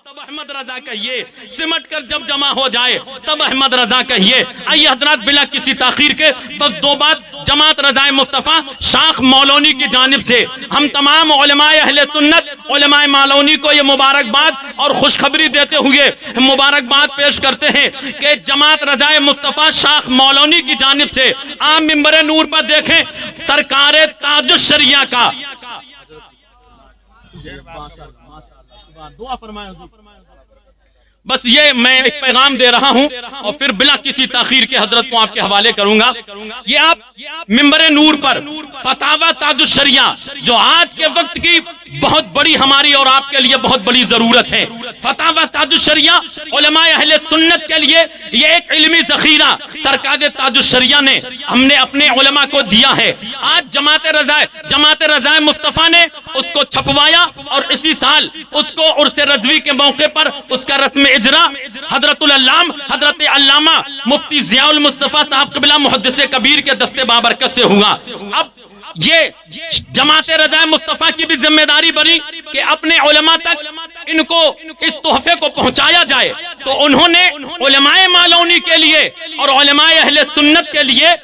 تب احمد رضا کہیے، سمٹ کر جب جمع ہو جائے تب احمد رضا کہیے۔ آئیے حضرات بلا کسی تاخیر کے بس دو بات جماعت رضائے مصطفیٰ شاخ مولونی کی جانب سے ہم تمام علماء اہل سنت علماء مولونی کو یہ مبارکباد اور خوشخبری دیتے ہوئے مبارکباد پیش کرتے ہیں کہ جماعت رضائے مصطفیٰ شاخ مولونی کی جانب سے عام ممبر نور پر دیکھیں سرکار تاج الشریعہ کا دعا فرمائے بس یہ میں ایک پیغام دے رہا ہوں اور پھر بلا کسی تاخیر کے حضرت کو آپ کے حوالے کروں گا۔ یہ آپ ممبر نور پر فتاوی تاج الشریعہ جو آج کے وقت کی بہت بڑی ہماری اور آپ کے لیے بہت بڑی ضرورت ہے، فتاوی تاج الشریعہ علماء اہل سنت کے لیے یہ ایک علمی ذخیرہ سرکار تاج الشریعہ نے ہم نے اپنے علماء کو دیا ہے۔ آج جماعت رضائے مصطفیٰ نے اس کو چھپوایا اور اسی سال اس کو عرس رضوی کے موقع پر اس کا رسم اجرا حضرت علامہ مفتی ضیاء المصطفیٰ صاحب قبلہ محدث کبیر کے دستے بابرکت سے ہوا۔ اب یہ جماعت رضائے مصطفیٰ کی بھی ذمہ داری بنی کہ اپنے علماء تک ان کو اس تحفے کو پہنچایا جائے، تو انہوں نے علماء مولونی کے لیے اور علماء اہل سنت کے لیے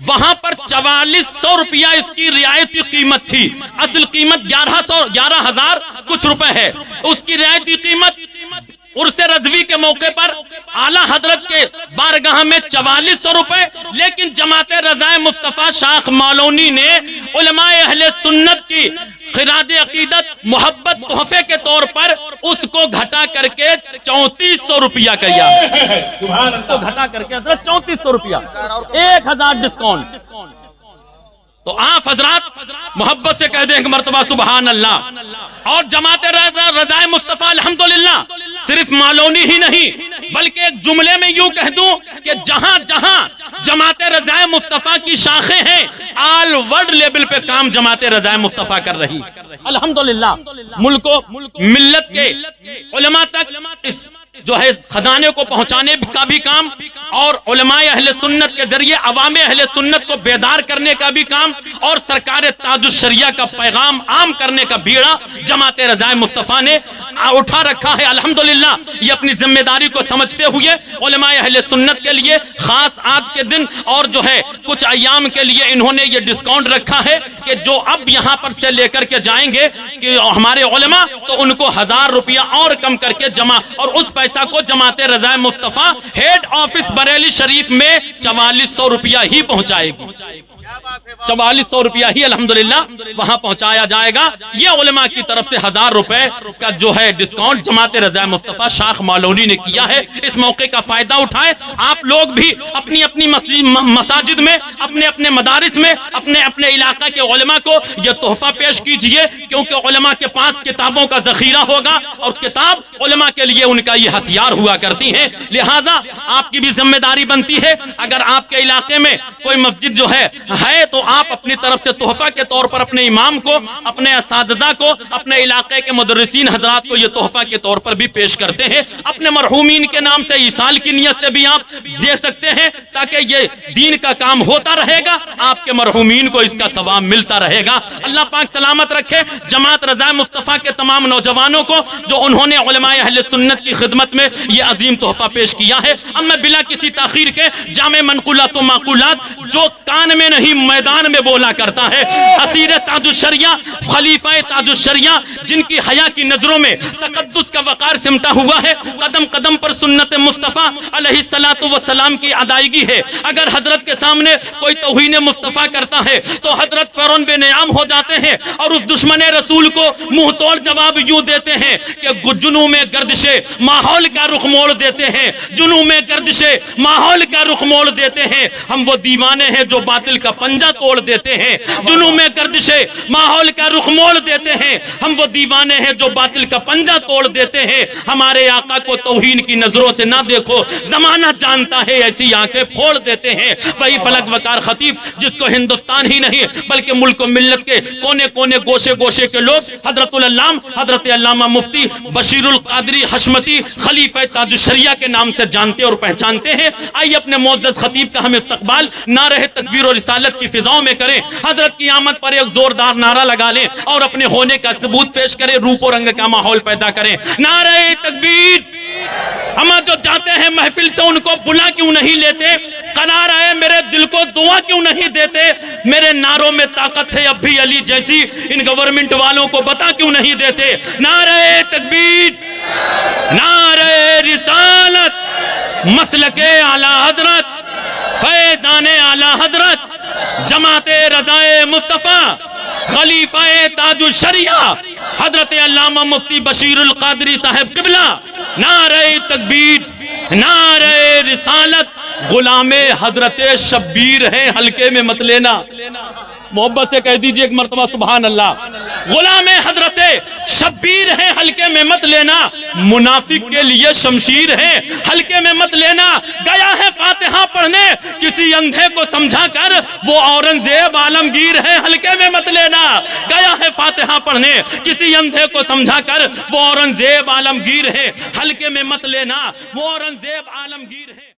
وہاں پر 4400 روپیہ اس کی رعایتی قیمت تھی، اصل قیمت 11,000 کچھ روپے ہے، اس کی رعایتی قیمت عرس رضوی کے موقع پر اعلیٰ حضرت کے بارگاہ میں 4400 روپے، لیکن جماعت رضائے مصطفیٰ شاخ مولونی نے علماء اہل سنت کی خراج عقیدت محبت تحفے کے طور پر اس کو گھٹا کر کے 3400 روپیہ کیا، اس کو گھٹا کر کے حضرت 3400 روپیہ 1000 ڈسکاؤنٹ۔ تو آپ حضرات محبت سے کہہ دیں ایک مرتبہ سبحان اللہ۔ اور جماعت رضائے مصطفیٰ الحمدللہ صرف مولونی ہی نہیں بلکہ ایک جملے میں یوں کہہ دوں کہ جہاں جہاں جماعت رضائے مصطفیٰ کی شاخیں ہیں آل ورلڈ لیول پہ کام جماعت رضائے مصطفیٰ کر رہی الحمدللہ۔ ملک و ملت کے علماء تک اس جو ہے خزانے کو پہنچانے کا بھی کام اور علماء اہل سنت کے ذریعے عوام اہل سنت کو بیدار کرنے کا بھی کام اور سرکار تاج الشریعہ کا پیغام عام کرنے کا بیڑا جماعت رضائے مصطفیٰ نے اٹھا رکھا ہے الحمدللہ۔ یہ اپنی ذمہ داری کو سمجھتے ہوئے علماء اہل سنت کے لیے خاص آج کے دن اور جو ہے کچھ ایام کے لیے انہوں نے یہ ڈسکاؤنٹ رکھا ہے کہ جو اب یہاں پر سے لے کر کے جائیں گے کہ ہمارے علماء تو ان کو 1000 روپیہ اور کم کر کے جمع اور اس پیسہ کو جماعت رضائے مصطفیٰ ہیڈ آفس بریلی شریف میں 4400 روپیہ ہی پہنچائے گی، 4400 روپیہ ہی الحمدللہ وہاں پہنچایا جائے گا۔ یہ علماء کی طرف سے 1000 روپے کا جو ہے ڈسکاؤنٹ جماعت رضائے مصطفیٰ شاخ مولونی نے کیا ہے۔ اس موقع کا فائدہ اٹھائے آپ لوگ بھی اپنی اپنی مساجد میں اپنے اپنے مدارس میں اپنے اپنے علاقہ کے علماء کو یہ تحفہ پیش کیجئے، کیونکہ علماء کے پاس کتابوں کا ذخیرہ ہوگا اور کتاب علماء کے لیے ان کا یہ ہتھیار ہوا کرتی ہے۔ لہٰذا آپ کی بھی ذمہ داری بنتی ہے اگر آپ کے علاقے میں کوئی مسجد جو ہے تو آپ اپنی طرف سے تحفہ کے طور پر اپنے امام کو اپنے اساتذہ کو اپنے علاقے کے مدرسین حضرات کو یہ تحفہ کے طور پر بھی پیش کرتے ہیں۔ اپنے مرحومین کے نام سے ایصال کی نیت سے بھی آپ دے سکتے ہیں تاکہ یہ دین کا کام ہوتا رہے گا، آپ کے مرحومین کو اس کا ثواب ملتا رہے گا۔ اللہ پاک سلامت رکھے جماعت رضائے مصطفیٰ کے تمام نوجوانوں کو جو انہوں نے علماء اہل سنت کی خدمت میں یہ عظیم تحفہ پیش کیا ہے۔ اب میں بلا کسی تاخیر کے جامع منقولات و معقولات جو کان میں نہیں میدان میں بولا کرتا ہے، اسیر تاج الشریعہ خلیفہ تاج الشریعہ جن کی حیا کی نظروں میں تقدس کا وقار سمٹا ہوا ہے، قدم قدم پر سنت مصطفیٰ علیہ الصلوۃ والسلام کی ادائیگی ہے۔ اگر حضرت کے سامنے کوئی توہین مصطفیٰ کرتا ہے تو حضرت فوراً بے نیام ہو جاتے ہیں اور اس دشمن رسول کو منہ توڑ جواب یوں دیتے ہیں کہ جنوں میں گردش ماحول کا رخ موڑ دیتے ہیں، جنوں میں گردش ماحول کا رخ موڑ دیتے ہیں۔ ہم وہ دیوانے ہیں جو باطل کا پنجہ توڑ دیتے ہیں، جنوں میں گردش ماحول کا رخ موڑ دیتے ہیں۔ ہم وہ دیوانے ہیں جو باطل کا پنجہ توڑ دیتے ہیں۔ ہمارے آقا کو توہین کی نظروں سے نہ دیکھو، زمانہ جانتا ہے ایسی آنکھیں پھوڑ دیتے ہیں۔ وہی فلک وقار خطیب جس کو ہندوستان ہی نہیں بلکہ ملک و ملت کے کونے کونے گوشے گوشے کے لوگ حضرت العلام حضرت علامہ مفتی بشیر القادری حشمتی خلیفہ تاج الشریعہ کے نام سے جانتے اور پہچانتے ہیں. آئیے اپنے معزز خطیب کا ہم استقبال نعرہ تکبیر و رسالت کی فضاؤں میں کریں. حضرت کی آمد پر ایک زوردار نعرہ لگا لیں اور اپنے ہونے کا ثبوت پیش کریں, روپ و رنگ کا ماحول پیدا کریں. نعرہ تکبیر. ہم جو جاتے ہیں محفل سے ان کو بلا کیوں نہیں لیتے؟ قرار آئے میرے دل کو دعا کیوں نہیں دیتے؟ میرے نعروں میں طاقت ہے اب بھی علی جیسی, ان گورنمنٹ والوں کو بتا کیوں نہیں دیتے؟ نعرہ تکبیر, نعرہ رسالت, مسلک اعلی حضرت, فیضان اعلی حضرت, جماعت رضائے مصطفیٰ, خلیفہ تاج الشریعہ حضرت علامہ مفتی بشیر القادری صاحب قبلہ. نعرہ تکبیر, نعرہ رسالت. غلام حضرت شبیر ہیں, ہلکے میں مت لینا. محبت سے کہہ دیجئے ایک مرتبہ سبحان اللہ. غلام حضرت شبیر ہیں, ہلکے میں مت لینا. منافق کے لیے شمشیر ہیں, ہلکے میں مت لینا. گیا ہے فاتحہ پڑھنے کسی اندھے کو سمجھا کر, وہ اورنگزیب عالمگیر ہے, ہلکے میں مت لینا. گیا ہے فاتحہ پڑھنے کسی اندھے کو سمجھا کر, وہ اورنگزیب عالمگیر ہے, ہلکے میں مت لینا. وہ اورنگزیب عالمگیر ہے.